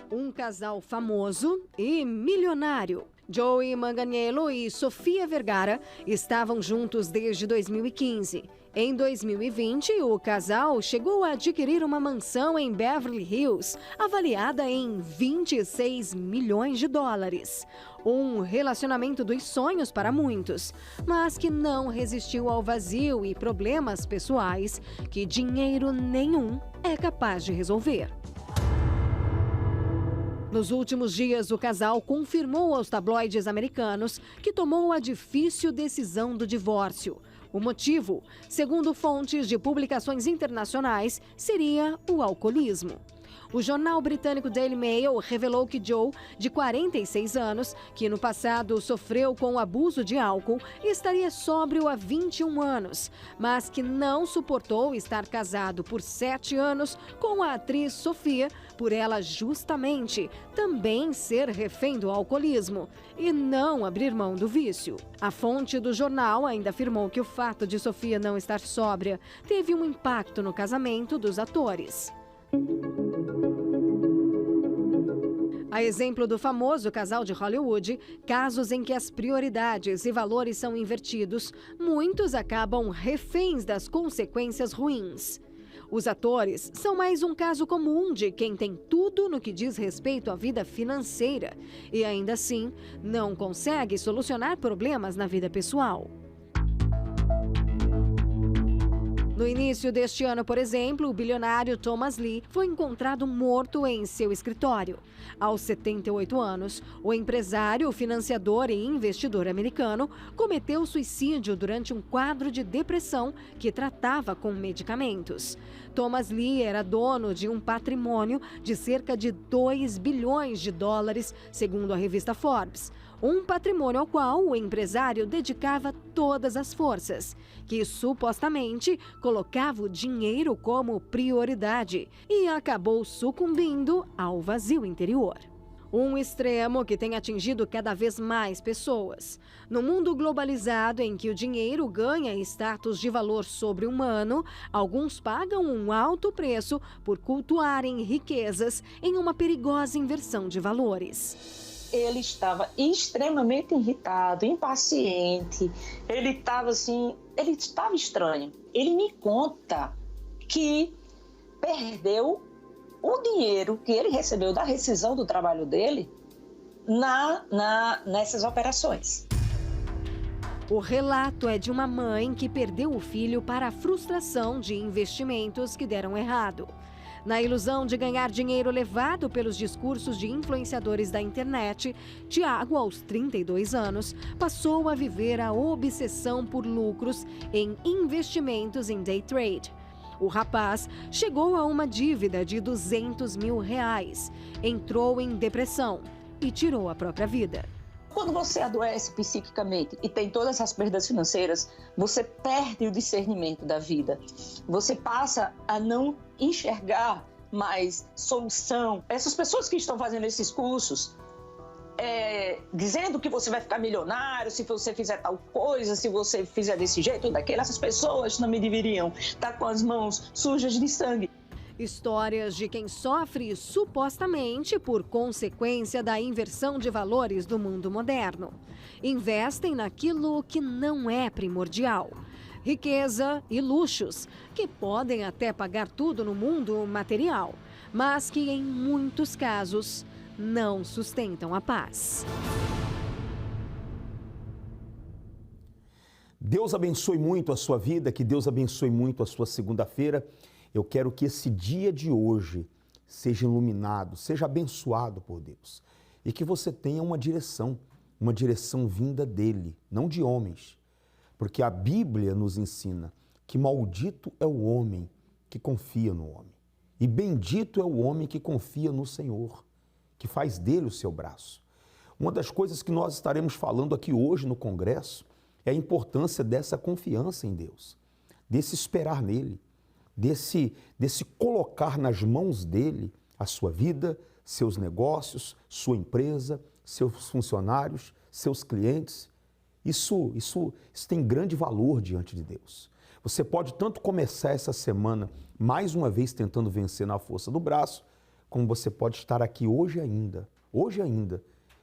Um casal famoso e milionário. Joey Manganiello e Sofia Vergara estavam juntos desde 2015. Em 2020, o casal chegou a adquirir uma mansão em Beverly Hills, avaliada em 26 milhões de dólares. Um relacionamento dos sonhos para muitos, mas que não resistiu ao vazio e problemas pessoais que dinheiro nenhum é capaz de resolver. Nos últimos dias, o casal confirmou aos tabloides americanos que tomou a difícil decisão do divórcio. O motivo, segundo fontes de publicações internacionais, seria o alcoolismo. O jornal britânico Daily Mail revelou que Joe, de 46 anos, que no passado sofreu com abuso de álcool, estaria sóbrio há 21 anos, mas que não suportou estar casado por 7 anos com a atriz Sofia, por ela justamente também ser refém do alcoolismo e não abrir mão do vício. A fonte do jornal ainda afirmou que o fato de Sofia não estar sóbria teve um impacto no casamento dos atores. A exemplo do famoso casal de Hollywood, casos em que as prioridades e valores são invertidos, muitos acabam reféns das consequências ruins. Os atores são mais um caso comum de quem tem tudo no que diz respeito à vida financeira e ainda assim não consegue solucionar problemas na vida pessoal. No início deste ano, por exemplo, o bilionário Thomas Lee foi encontrado morto em seu escritório. Aos 78 anos, o empresário, financiador e investidor americano cometeu suicídio durante um quadro de depressão que tratava com medicamentos. Thomas Lee era dono de um patrimônio de cerca de 2 bilhões de dólares, segundo a revista Forbes. Um patrimônio ao qual o empresário dedicava todas as forças, que supostamente colocava o dinheiro como prioridade e acabou sucumbindo ao vazio interior. Um extremo que tem atingido cada vez mais pessoas. No mundo globalizado em que o dinheiro ganha status de valor sobre-humano, alguns pagam um alto preço por cultuarem riquezas em uma perigosa inversão de valores. Ele estava extremamente irritado, impaciente, ele estava estranho. Ele me conta que perdeu o dinheiro que ele recebeu da rescisão do trabalho dele nessas operações. O relato é de uma mãe que perdeu o filho para a frustração de investimentos que deram errado. Na ilusão de ganhar dinheiro levado pelos discursos de influenciadores da internet, Tiago, aos 32 anos, passou a viver a obsessão por lucros em investimentos em day trade. O rapaz chegou a uma dívida de R$200 mil, entrou em depressão e tirou a própria vida. Quando você adoece psiquicamente e tem todas essas perdas financeiras, você perde o discernimento da vida. Você passa a não enxergar mais solução. Essas pessoas que estão fazendo esses cursos, dizendo que você vai ficar milionário se você fizer tal coisa, se você fizer desse jeito ou daquele, essas pessoas não me deveriam estar com as mãos sujas de sangue. Histórias de quem sofre supostamente por consequência da inversão de valores do mundo moderno. Investem naquilo que não é primordial. Riqueza e luxos, que podem até pagar tudo no mundo material, mas que em muitos casos não sustentam a paz. Deus abençoe muito a sua vida, que Deus abençoe muito a sua segunda-feira. Eu quero que esse dia de hoje seja iluminado, seja abençoado por Deus. E que você tenha uma direção vinda dele, não de homens. Porque a Bíblia nos ensina que maldito é o homem que confia no homem. E bendito é o homem que confia no Senhor, que faz dele o seu braço. Uma das coisas que nós estaremos falando aqui hoje no Congresso é a importância dessa confiança em Deus, desse esperar nele, desse colocar nas mãos dele a sua vida, seus negócios, sua empresa, seus funcionários, seus clientes. Isso tem grande valor diante de Deus. Você pode tanto começar essa semana, mais uma vez tentando vencer na força do braço, como você pode estar aqui hoje ainda,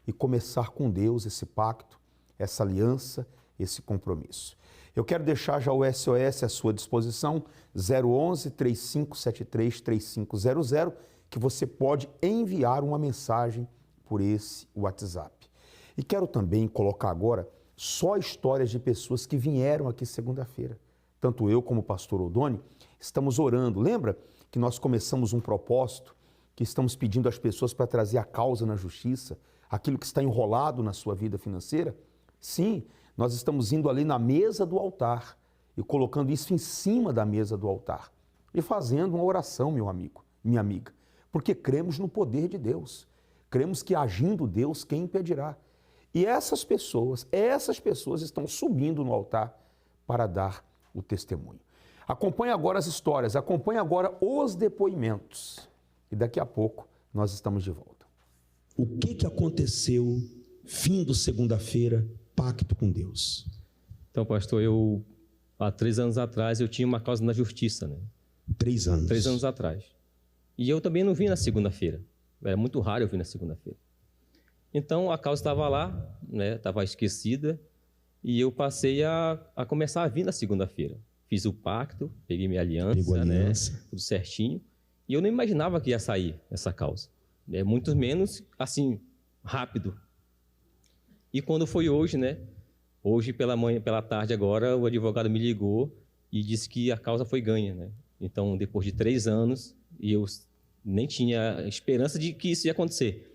e começar com Deus esse pacto, essa aliança, esse compromisso. Eu quero deixar já o SOS à sua disposição, 011-3573-3500, que você pode enviar uma mensagem por esse WhatsApp. E quero também colocar agora só histórias de pessoas que vieram aqui segunda-feira. Tanto eu como o pastor Odoni estamos orando. Lembra que nós começamos um propósito, que estamos pedindo às pessoas para trazer a causa na justiça, aquilo que está enrolado na sua vida financeira? Sim, nós estamos indo ali na mesa do altar e colocando isso em cima da mesa do altar e fazendo uma oração, meu amigo, minha amiga, porque cremos no poder de Deus. Cremos que agindo Deus, quem impedirá? E essas pessoas estão subindo no altar para dar o testemunho. Acompanhe agora as histórias, acompanhe agora os depoimentos. E daqui a pouco nós estamos de volta. O que aconteceu fim de segunda-feira, pacto com Deus? Então, pastor, há 3 anos atrás, eu tinha uma causa na justiça, né? 3 anos? 3 anos atrás. E eu também não vim na segunda-feira. Era muito raro eu vir na segunda-feira. Então, a causa estava lá, né? Estava esquecida, e eu passei a começar a vir na segunda-feira. Fiz o pacto, peguei minha aliança, né? Tudo certinho. E eu não imaginava que ia sair essa causa. Muito menos, assim, rápido. E quando foi hoje, né? Hoje, pela tarde agora, o advogado me ligou e disse que a causa foi ganha, né? Então, depois de 3 anos, e eu nem tinha esperança de que isso ia acontecer.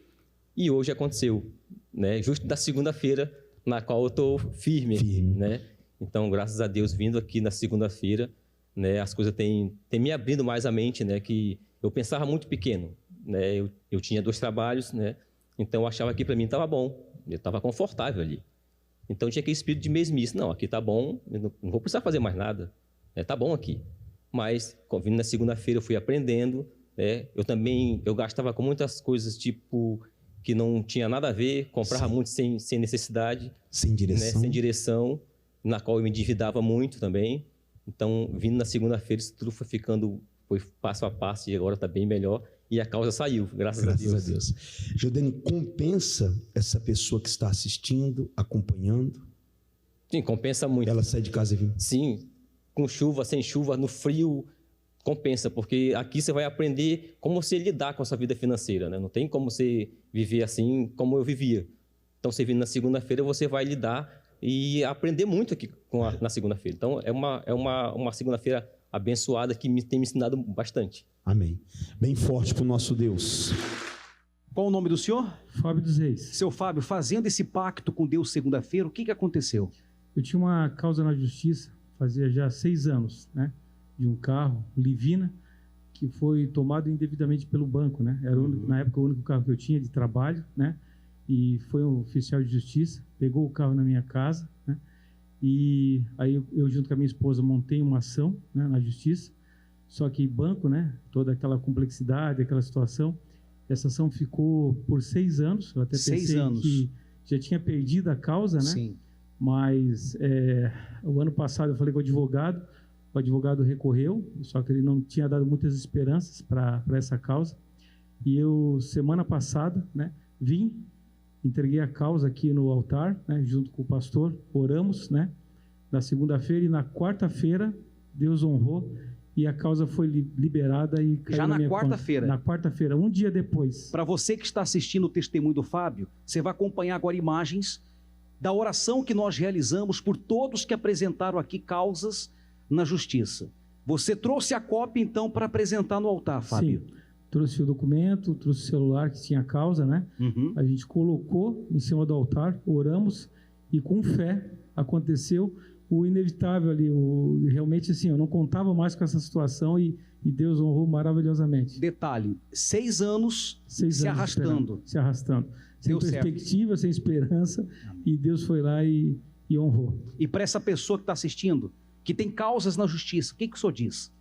E hoje aconteceu, né? Justo da segunda-feira, na qual eu estou firme, né? Então, graças a Deus, vindo aqui na segunda-feira, né? As coisas têm me abrindo mais a mente, né? Que eu pensava muito pequeno, né? Eu tinha 2 trabalhos, né? Então, eu achava que para mim estava bom, eu estava confortável ali. Então, tinha aquele espírito de mesmice. Não, aqui está bom, eu não vou precisar fazer mais nada, está bom aqui. Mas, vindo na segunda-feira, eu fui aprendendo, né? Eu gastava com muitas coisas, tipo, que não tinha nada a ver, comprava muito sem necessidade. Sem direção. Né? Sem direção, na qual eu me endividava muito também. Então, vindo na segunda-feira, isso tudo foi passo a passo e agora está bem melhor. E a causa saiu, graças a Deus. Jordani, compensa essa pessoa que está assistindo, acompanhando? Sim, compensa muito. Ela sai de casa e vem? Sim, com chuva, sem chuva, no frio, compensa, porque aqui você vai aprender como você lidar com a sua vida financeira, né? Não tem como você viver assim como eu vivia. Então, você vindo na segunda-feira, você vai lidar e aprender muito aqui na segunda-feira. Então, é uma segunda-feira abençoada que tem me ensinado bastante. Amém. Bem forte para o nosso Deus. Qual o nome do senhor? Fábio dos Reis. Seu Fábio, fazendo esse pacto com Deus segunda-feira, o que aconteceu? Eu tinha uma causa na justiça, fazia já 6 anos, né? De um carro, Livina, que foi tomado indevidamente pelo banco, né? Era na época o único carro que eu tinha de trabalho, né? E foi um oficial de justiça, pegou o carro na minha casa, né? E aí eu junto com a minha esposa montei uma ação, né, na justiça. Só que banco, né? Toda aquela complexidade, aquela situação. Essa ação ficou por 6 anos. Eu até pensei que já tinha perdido a causa, né? Sim. Mas o ano passado eu falei com o advogado recorreu, só que ele não tinha dado muitas esperanças para essa causa. E eu, semana passada, né, entreguei a causa aqui no altar, né, junto com o pastor, oramos, né, na segunda-feira, e na quarta-feira Deus honrou e a causa foi liberada e caiu já na quarta-feira? Na quarta-feira, um dia depois. Para você que está assistindo o testemunho do Fábio, você vai acompanhar agora imagens da oração que nós realizamos por todos que apresentaram aqui causas na justiça. Você trouxe a cópia, então, para apresentar no altar, Fábio? Sim, trouxe o documento, trouxe o celular que tinha a causa, né? A gente colocou em cima do altar, oramos e com fé aconteceu o inevitável ali. Realmente, assim, eu não contava mais com essa situação e Deus honrou maravilhosamente. Detalhe, 6 anos se arrastando. Se arrastando. Sem perspectiva, sem esperança, e Deus foi lá e honrou. E para essa pessoa que está assistindo, que tem causas na justiça, o que o senhor diz?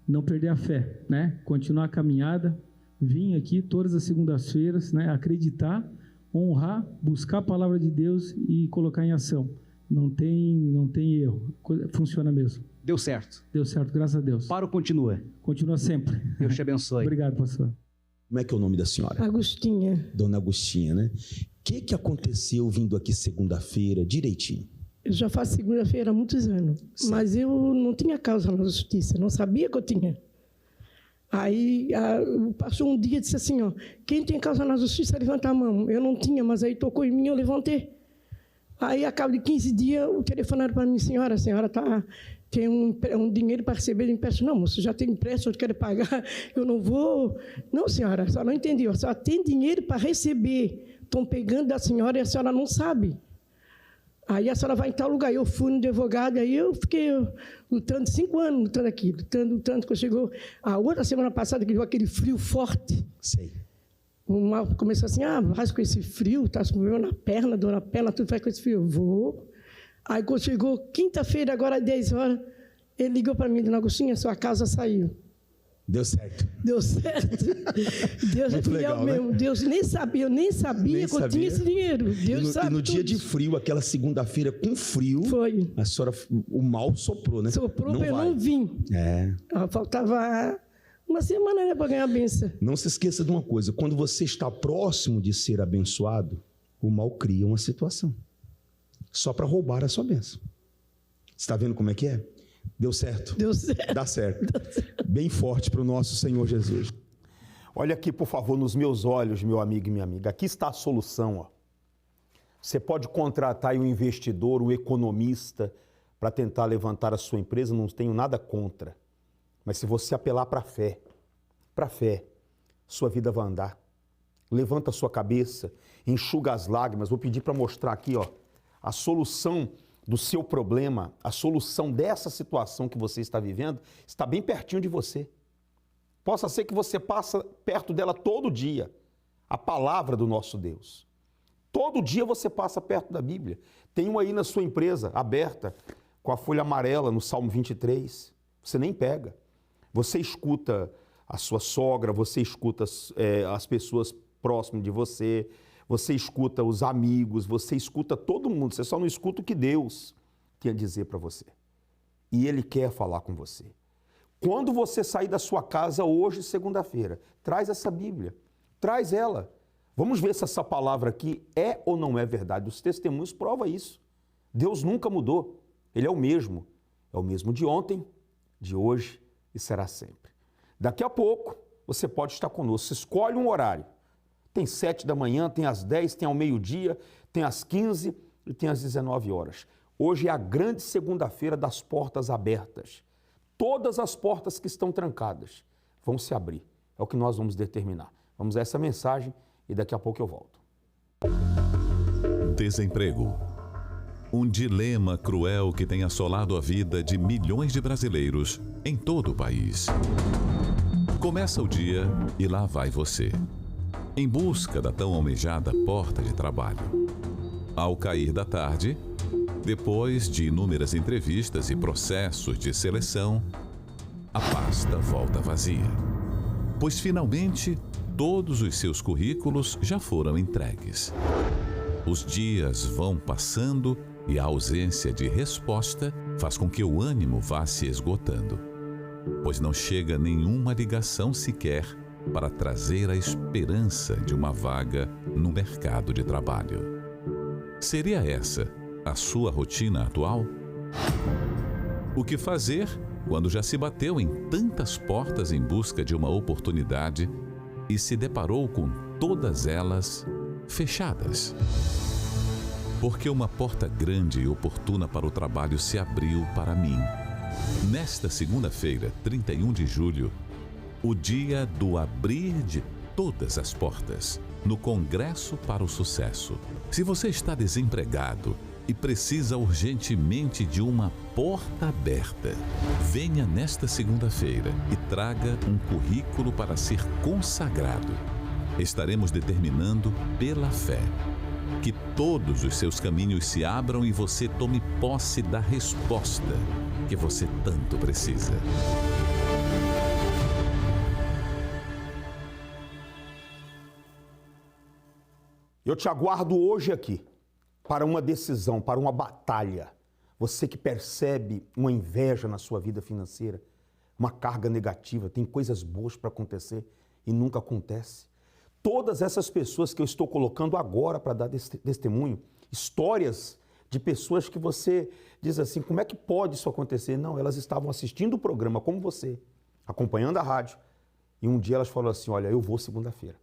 Não perder a fé, né? Continuar a caminhada, vir aqui todas as segundas-feiras, né? Acreditar, honrar, buscar a palavra de Deus e colocar em ação. Não tem erro, funciona mesmo. Deu certo? Deu certo, graças a Deus. Para ou continua? Continua sempre. Deus te abençoe. Obrigado, pastor. Como é que é o nome da senhora? Agostinha. Dona Agostinha, né? O que aconteceu vindo aqui segunda-feira direitinho? Eu já faço segunda-feira há muitos anos, Sim. mas eu não tinha causa na justiça, não sabia que eu tinha. Aí passou um dia e disse assim, ó, quem tem causa na justiça, levanta a mão. Eu não tinha, mas aí tocou em mim, eu levantei. Aí, a cabo de 15 dias, o telefonaram para mim, senhora, a senhora tem um dinheiro para receber de empréstimo. Não, moço, já tem empréstimo, eu quero pagar, eu não vou. Não, senhora, a senhora não entendeu, a senhora tem dinheiro para receber. Estão pegando da senhora e a senhora não sabe. Aí a senhora vai em tal lugar. Eu fui no advogado, aí eu fiquei lutando 5 anos, lutando aqui, lutando, quando chegou a outra semana passada, que deu aquele frio forte. Sei. O mal começou assim, faz com esse frio, está com problema na perna, dor na perna, tudo faz com esse frio. Eu vou. Aí quando chegou quinta-feira, agora às 10 horas, ele ligou para mim, Dona Agostinha, sua casa saiu. Deu certo. Deu certo. Deus é fiel legal, mesmo. Né? Deus eu nem sabia que eu tinha esse dinheiro. Deus sabe. E no dia de frio, aquela segunda-feira com frio, foi. A senhora, o mal soprou, né? Soprou, mas eu não vim. Faltava uma semana, né, para ganhar a benção. Não se esqueça de uma coisa, quando você está próximo de ser abençoado, o mal cria uma situação, só para roubar a sua bênção. Você está vendo como é que é? Deu certo? Deu certo. Dá certo. Bem forte para o nosso Senhor Jesus. Olha aqui, por favor, nos meus olhos, meu amigo e minha amiga. Aqui está a solução. Ó. Você pode contratar aí um investidor, um economista, para tentar levantar a sua empresa, não tenho nada contra. Mas se você apelar para a fé, sua vida vai andar. Levanta a sua cabeça, enxuga as lágrimas. Vou pedir para mostrar aqui, ó, a solução do seu problema, a solução dessa situação que você está vivendo, está bem pertinho de você. Possa ser que você passe perto dela todo dia. A palavra do nosso Deus. Todo dia você passa perto da Bíblia. Tem uma aí na sua empresa, aberta, com a folha amarela no Salmo 23. Você nem pega. Você escuta a sua sogra, você escuta as pessoas próximas de você, você escuta os amigos, você escuta todo mundo, você só não escuta o que Deus quer dizer para você. E Ele quer falar com você. Quando você sair da sua casa hoje, segunda-feira, traz essa Bíblia, traz ela. Vamos ver se essa palavra aqui é ou não é verdade. Os testemunhos provam isso. Deus nunca mudou. Ele é o mesmo de ontem, de hoje e será sempre. Daqui a pouco, você pode estar conosco. Você escolhe um horário. Tem 7 da manhã, tem às 10, tem ao meio-dia, tem às 15 e tem às 19 horas. Hoje é a grande segunda-feira das portas abertas. Todas as portas que estão trancadas vão se abrir. É o que nós vamos determinar. Vamos a essa mensagem e daqui a pouco eu volto. Desemprego. Um dilema cruel que tem assolado a vida de milhões de brasileiros em todo o país. Começa o dia e lá vai você, em busca da tão almejada porta de trabalho. Ao cair da tarde, depois de inúmeras entrevistas e processos de seleção, a pasta volta vazia, pois finalmente todos os seus currículos já foram entregues. Os dias vão passando e a ausência de resposta faz com que o ânimo vá se esgotando, pois não chega nenhuma ligação sequer para trazer a esperança de uma vaga no mercado de trabalho. Seria essa a sua rotina atual? O que fazer quando já se bateu em tantas portas em busca de uma oportunidade e se deparou com todas elas fechadas? Porque uma porta grande e oportuna para o trabalho se abriu para mim. Nesta segunda-feira, 31 de julho, o dia do abrir de todas as portas, no Congresso para o Sucesso. Se você está desempregado e precisa urgentemente de uma porta aberta, venha nesta segunda-feira e traga um currículo para ser consagrado. Estaremos determinando pela fé que todos os seus caminhos se abram e você tome posse da resposta que você tanto precisa. Eu te aguardo hoje aqui para uma decisão, para uma batalha. Você que percebe uma inveja na sua vida financeira, uma carga negativa, tem coisas boas para acontecer. e nunca acontece. Todas essas pessoas que eu estou colocando agora para dar testemunho, histórias de pessoas que você diz assim, como é que pode isso acontecer? Não, elas estavam assistindo o programa como você, acompanhando a rádio, e um dia elas falaram assim, olha, eu vou segunda-feira.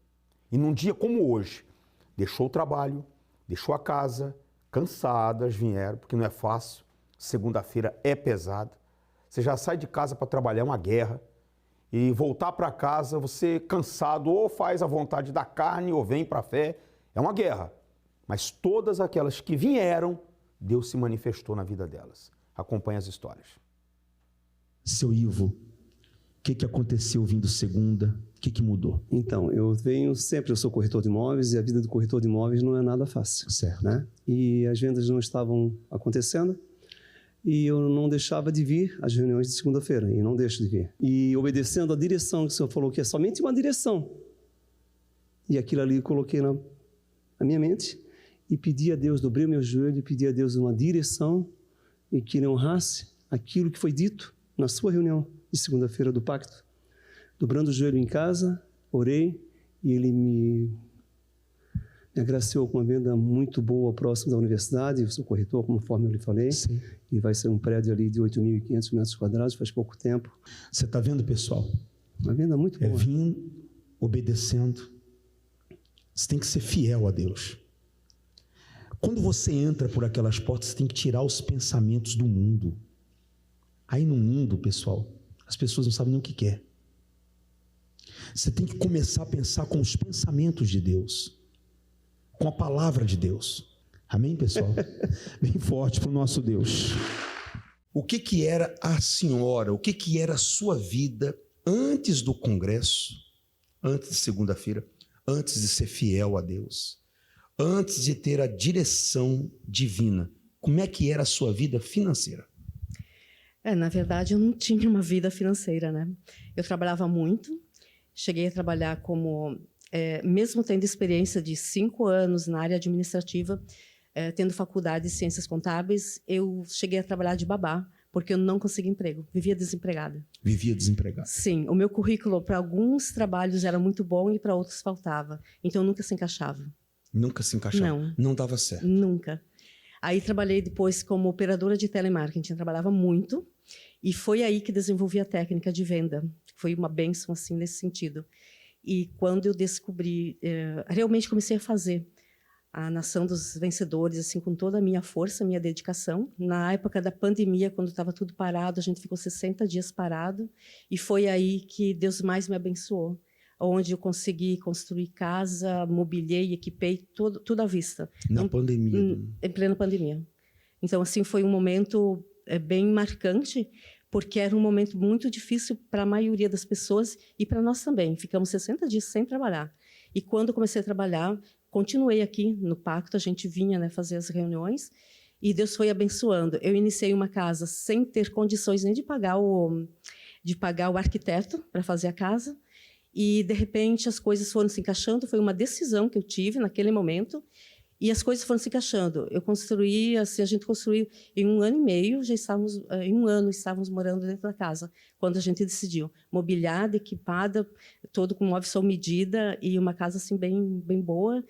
E num dia como hoje, deixou o trabalho, deixou a casa, cansadas vieram, porque não é fácil, segunda-feira é pesada. Você já sai de casa para trabalhar, é uma guerra, e voltar para casa, você cansado, ou faz a vontade da carne, ou vem para a fé, é uma guerra. Mas todas aquelas que vieram, Deus se manifestou na vida delas. Acompanhe as histórias. Seu Ivo, o que aconteceu vindo segunda? O que mudou? Então, eu sou corretor de imóveis e a vida do corretor de imóveis não é nada fácil. Certo. Né? E as vendas não estavam acontecendo e eu não deixava de vir às reuniões de segunda-feira e não deixo de vir. E obedecendo a direção que o senhor falou, que é somente uma direção. E aquilo ali eu coloquei na minha mente e pedi a Deus, dobrei o meu joelho e pedi a Deus uma direção e que Ele honrasse aquilo que foi dito na sua reunião de segunda-feira do pacto. Dobrando o joelho em casa, orei e Ele me agraciou com uma venda muito boa próximo da universidade. Eu sou corretor, conforme eu lhe falei. Sim. E vai ser um prédio ali de 8.500 metros quadrados, faz pouco tempo. Você está vendo, pessoal? Uma venda muito boa. É vir obedecendo. Você tem que ser fiel a Deus. Quando você entra por aquelas portas, você tem que tirar os pensamentos do mundo. Aí no mundo, pessoal, as pessoas não sabem nem o que quer. Você tem que começar a pensar com os pensamentos de Deus, com a palavra de Deus. Amém, pessoal? Bem forte para o nosso Deus. O que era a senhora, o que era a sua vida antes do congresso, antes de segunda-feira, antes de ser fiel a Deus, antes de ter a direção divina? Como é que era a sua vida financeira? Na verdade, eu não tinha uma vida financeira, né? Eu trabalhava muito, cheguei a trabalhar como, mesmo tendo experiência de 5 anos na área administrativa, tendo faculdade de ciências contábeis, eu cheguei a trabalhar de babá, porque eu não conseguia emprego, vivia desempregada. Vivia desempregada? Sim, o meu currículo para alguns trabalhos era muito bom e para outros faltava, então eu nunca se encaixava. Nunca se encaixava? Não. Não dava certo? Nunca. Aí trabalhei depois como operadora de telemarketing, trabalhava muito, e foi aí que desenvolvi a técnica de venda. Foi uma bênção, assim, nesse sentido. E quando eu descobri, realmente comecei a fazer a Nação dos Vencedores, assim, com toda a minha força, minha dedicação. Na época da pandemia, quando estava tudo parado, a gente ficou 60 dias parado, e foi aí que Deus mais me abençoou, onde eu consegui construir casa, mobiliei, equipei, tudo à vista. Na pandemia? Em plena pandemia. Então, assim, foi um momento bem marcante, porque era um momento muito difícil para a maioria das pessoas e para nós também. Ficamos 60 dias sem trabalhar. E quando eu comecei a trabalhar, continuei aqui no pacto, a gente vinha, né, fazer as reuniões, e Deus foi abençoando. Eu iniciei uma casa sem ter condições nem de pagar o arquiteto para fazer a casa, e, de repente, as coisas foram se encaixando. Foi uma decisão que eu tive naquele momento, e as coisas foram se encaixando. Eu construí, assim, a gente construiu em 1 ano e meio, em 1 ano estávamos morando dentro da casa, quando a gente decidiu. Mobiliada, equipada, todo com móvel sob medida, e uma casa, assim, bem boa.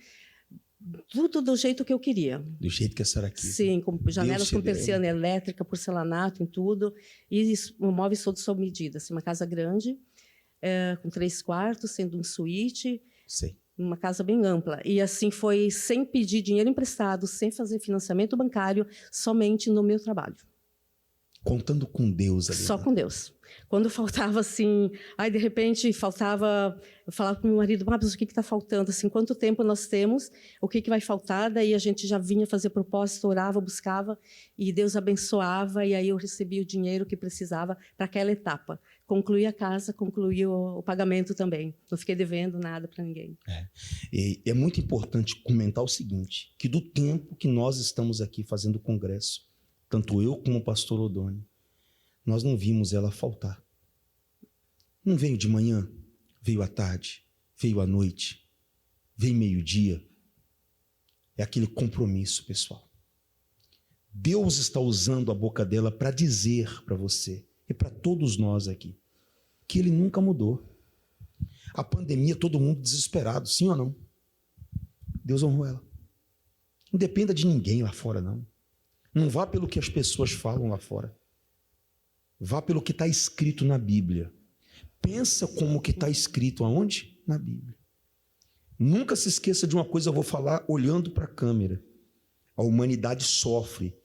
Tudo do jeito que eu queria. Do jeito que a senhora quis. Sim, com janelas com persiana elétrica, porcelanato, em tudo. E um móvel todo sob medida. Assim, uma casa grande, com 3 quartos, sendo um suíte. Sei. Uma casa bem ampla. E assim foi, sem pedir dinheiro emprestado, sem fazer financiamento bancário, somente no meu trabalho. Contando com Deus ali. Só com Deus. Quando faltava, assim... Aí, de repente, faltava... Eu falava para o meu marido, mas o que está faltando? Assim, quanto tempo nós temos? O que vai faltar? Daí a gente já vinha fazer propósito, orava, buscava, e Deus abençoava, e aí eu recebia o dinheiro que precisava para aquela etapa. Concluí a casa, concluí o pagamento também. Não fiquei devendo nada para ninguém. E é muito importante comentar o seguinte, que do tempo que nós estamos aqui fazendo o congresso, tanto eu como o pastor Odoni, nós não vimos ela faltar. Não veio de manhã, veio à tarde, veio à noite, veio meio-dia. É aquele compromisso, pessoal. Deus está usando a boca dela para dizer para você e para todos nós aqui que Ele nunca mudou. A pandemia, todo mundo desesperado, sim ou não? Deus honrou ela. Não dependa de ninguém lá fora, não. Não vá pelo que as pessoas falam lá fora. Vá pelo que está escrito na Bíblia. Pensa como que está escrito aonde? Na Bíblia. Nunca se esqueça de uma coisa, eu vou falar olhando para a câmera. A humanidade sofre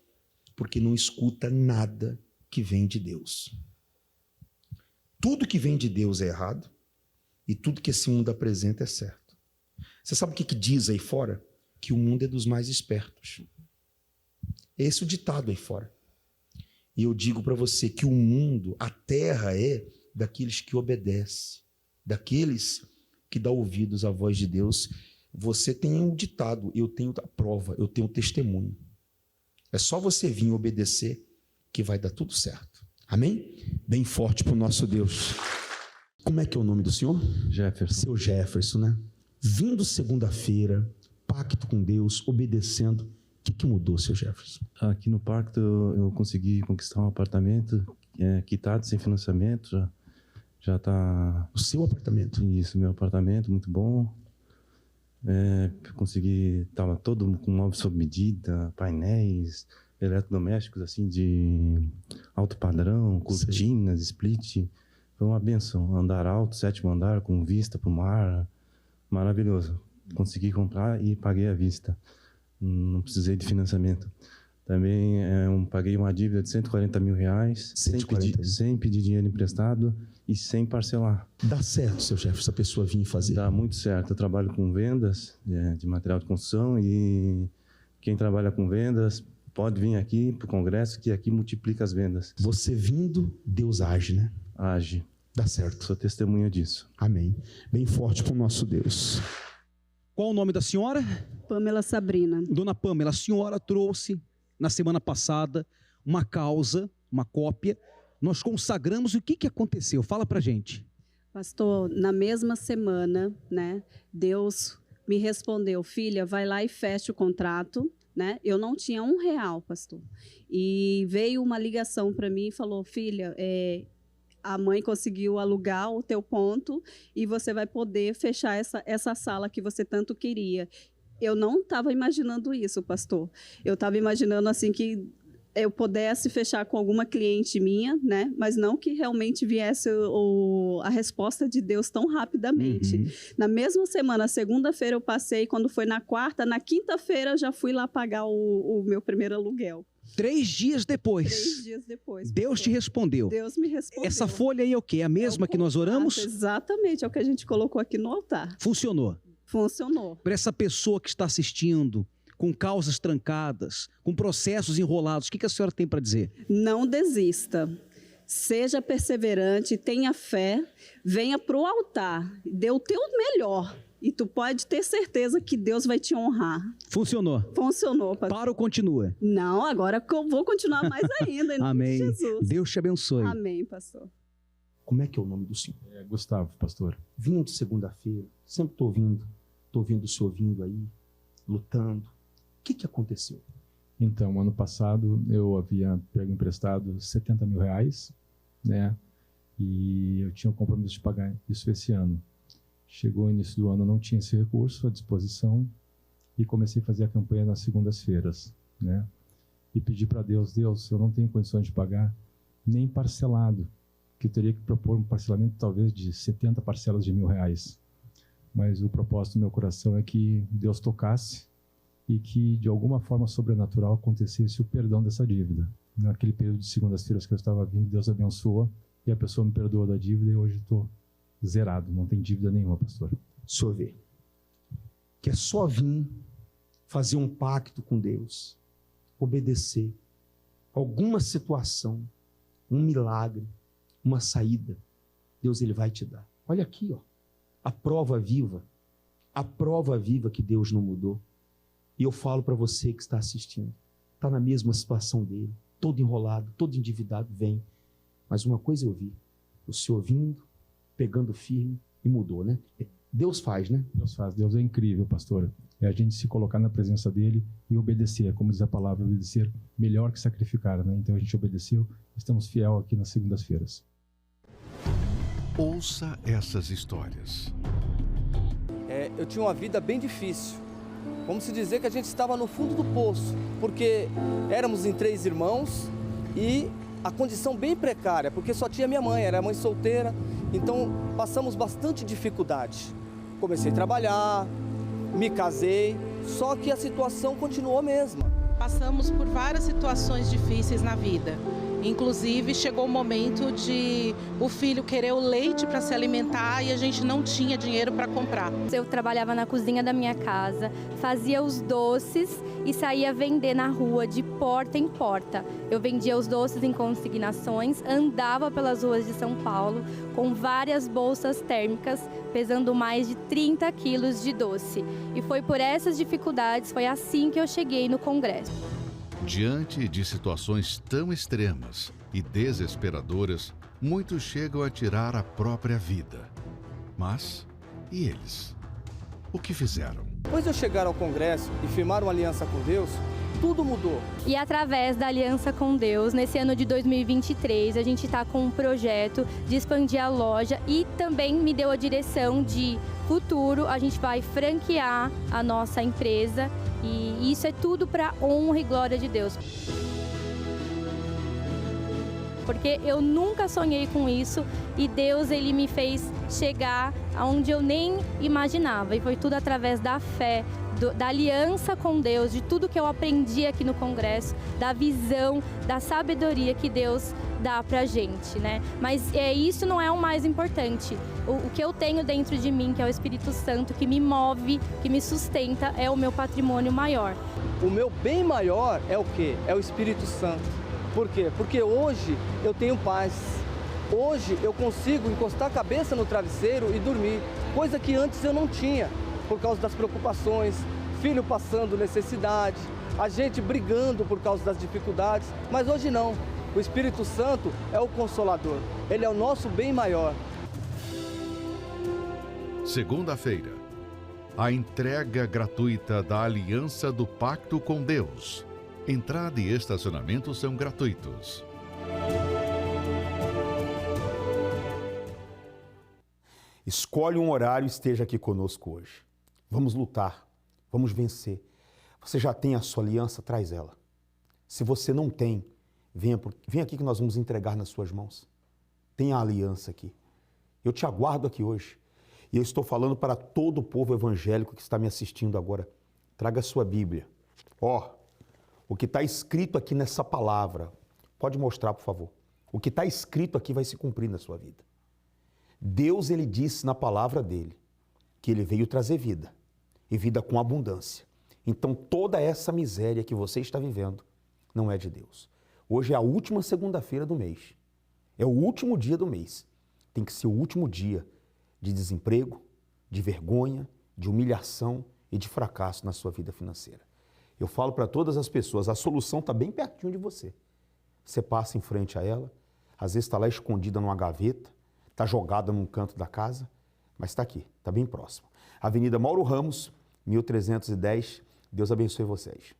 porque não escuta nada que vem de Deus. Tudo que vem de Deus é errado e tudo que esse mundo apresenta é certo. Você sabe o que diz aí fora? Que o mundo é dos mais espertos. Esse é o ditado aí fora. E eu digo para você que o mundo, a terra é daqueles que obedecem, daqueles que dão ouvidos à voz de Deus. Você tem um ditado, eu tenho a prova, eu tenho o testemunho. É só você vir obedecer que vai dar tudo certo. Amém? Bem forte para o nosso Deus. Como é que é o nome do senhor? Jefferson. Seu Jefferson, né? Vindo segunda-feira, pacto com Deus, obedecendo. O que mudou, seu Jefferson? Aqui no pacto eu consegui conquistar um apartamento quitado, sem financiamento. Já está... O seu apartamento? Isso, meu apartamento, muito bom. Consegui, estava todo com móveis sob medida, painéis, eletrodomésticos assim de alto padrão, cortinas, split. Foi uma benção. Andar alto, 7º andar, com vista para o mar. Maravilhoso. Consegui comprar e paguei à vista. Não precisei de financiamento. Também paguei uma dívida de R$140 mil, sem pedir dinheiro emprestado e sem parcelar. Dá certo, seu chefe, essa pessoa vir fazer? Dá muito certo. Eu trabalho com vendas de material de construção e quem trabalha com vendas pode vir aqui para o congresso, que aqui multiplica as vendas. Você vindo, Deus age, né? Age. Dá certo. Sou testemunha disso. Amém. Bem forte para o nosso Deus. Qual o nome da senhora? Pamela Sabrina. Dona Pamela, a senhora trouxe na semana passada uma causa, uma cópia. Nós consagramos. O que aconteceu? Fala pra gente. Pastor, na mesma semana, né, Deus me respondeu, filha, vai lá e fecha o contrato, né? Eu não tinha R$1, pastor. E veio uma ligação para mim e falou, filha, a mãe conseguiu alugar o teu ponto e você vai poder fechar essa sala que você tanto queria. Eu não estava imaginando isso, pastor. Eu estava imaginando assim que eu pudesse fechar com alguma cliente minha, né? Mas não que realmente viesse a resposta de Deus tão rapidamente. Uhum. Na mesma semana, segunda-feira eu passei, quando foi na quarta, na quinta-feira eu já fui lá pagar o meu primeiro aluguel. 3 dias depois. 3 dias depois. Deus te respondeu. Deus me respondeu. Essa folha aí é o quê? É a mesma que nós oramos? Exatamente, é o que a gente colocou aqui no altar. Funcionou? Funcionou. Para essa pessoa que está assistindo, com causas trancadas, com processos enrolados, o que a senhora tem para dizer? Não desista. Seja perseverante, tenha fé, venha para o altar, dê o teu melhor. E tu pode ter certeza que Deus vai te honrar. Funcionou? Funcionou, pastor. Para ou continua? Não, agora eu vou continuar mais ainda, em nome Amém. de Jesus. Deus te abençoe. Amém, pastor. Como é que é o nome do senhor? Gustavo, pastor. Vindo segunda-feira, sempre estou vendo o senhor vindo aí, lutando. O que aconteceu? Então, ano passado eu havia pego emprestado R$70 mil, né? E eu tinha o compromisso de pagar isso esse ano. Chegou o início do ano, eu não tinha esse recurso à disposição e comecei a fazer a campanha nas segundas-feiras, né? E pedi para Deus, eu não tenho condições de pagar nem parcelado, que eu teria que propor um parcelamento talvez de 70 parcelas de R$1.000. Mas o propósito do meu coração é que Deus tocasse e que de alguma forma sobrenatural acontecesse o perdão dessa dívida. Naquele período de segundas-feiras que eu estava vindo, Deus abençoou e a pessoa me perdoou da dívida e hoje estou zerado, não tem dívida nenhuma, pastor. O senhor vê que é só vir fazer um pacto com Deus, obedecer, alguma situação, um milagre, uma saída, Deus ele vai te dar. Olha aqui, ó, a prova viva que Deus não mudou. E eu falo para você que está assistindo, está na mesma situação dele, todo enrolado, todo endividado, vem. Mas uma coisa eu vi, o senhor vindo, pegando firme e mudou, né? Deus faz, né? Deus faz, Deus é incrível, pastor. É a gente se colocar na presença dele e obedecer, como diz a palavra, obedecer melhor que sacrificar, né? Então a gente obedeceu, estamos fiel aqui nas segundas-feiras. Ouça essas histórias. Eu tinha uma vida bem difícil. Vamos se dizer que a gente estava no fundo do poço, porque éramos em 3 irmãos e a condição bem precária, porque só tinha minha mãe, era mãe solteira, então passamos bastante dificuldade. Comecei a trabalhar, me casei, só que a situação continuou a mesma. Passamos por várias situações difíceis na vida. Inclusive, chegou o momento de o filho querer o leite para se alimentar e a gente não tinha dinheiro para comprar. Eu trabalhava na cozinha da minha casa, fazia os doces e saía vender na rua de porta em porta. Eu vendia os doces em consignações, andava pelas ruas de São Paulo com várias bolsas térmicas, pesando mais de 30 quilos de doce. E foi por essas dificuldades, foi assim que eu cheguei no Congresso. Diante de situações tão extremas e desesperadoras, muitos chegam a tirar a própria vida. Mas, e eles? O que fizeram? Depois de eu chegar ao Congresso e firmar uma aliança com Deus, tudo mudou. E através da aliança com Deus, nesse ano de 2023, a gente está com um projeto de expandir a loja e também me deu a direção de futuro, a gente vai franquear a nossa empresa e isso é tudo para honra e glória de Deus. Porque eu nunca sonhei com isso e Deus ele me fez chegar aonde eu nem imaginava. E foi tudo através da fé, da aliança com Deus, de tudo que eu aprendi aqui no Congresso, da visão, da sabedoria que Deus dá pra gente, né? Mas isso não é o mais importante. O que eu tenho dentro de mim, que é o Espírito Santo, que me move, que me sustenta, é o meu patrimônio maior. O meu bem maior é o quê? É o Espírito Santo. Por quê? Porque hoje eu tenho paz. Hoje eu consigo encostar a cabeça no travesseiro e dormir, coisa que antes eu não tinha, por causa das preocupações, filho passando necessidade, a gente brigando por causa das dificuldades, mas hoje não. O Espírito Santo é o Consolador, ele é o nosso bem maior. Segunda-feira, a entrega gratuita da Aliança do Pacto com Deus. Entrada e estacionamento são gratuitos. Escolhe um horário e esteja aqui conosco hoje. Vamos lutar, vamos vencer. Você já tem a sua aliança? Traz ela. Se você não tem, vem aqui que nós vamos entregar nas suas mãos. Tem a aliança aqui. Eu te aguardo aqui hoje. E eu estou falando para todo o povo evangélico que está me assistindo agora. Traga a sua Bíblia. O que está escrito aqui nessa palavra, pode mostrar, por favor. O que está escrito aqui vai se cumprir na sua vida. Deus, ele disse na palavra dele que ele veio trazer vida, e vida com abundância. Então, toda essa miséria que você está vivendo não é de Deus. Hoje é a última segunda-feira do mês. É o último dia do mês. Tem que ser o último dia de desemprego, de vergonha, de humilhação e de fracasso na sua vida financeira. Eu falo para todas as pessoas, a solução está bem pertinho de você. Você passa em frente a ela, às vezes está lá escondida numa gaveta, está jogada num canto da casa, mas está aqui, está bem próximo. Avenida Mauro Ramos, 1310. Deus abençoe vocês.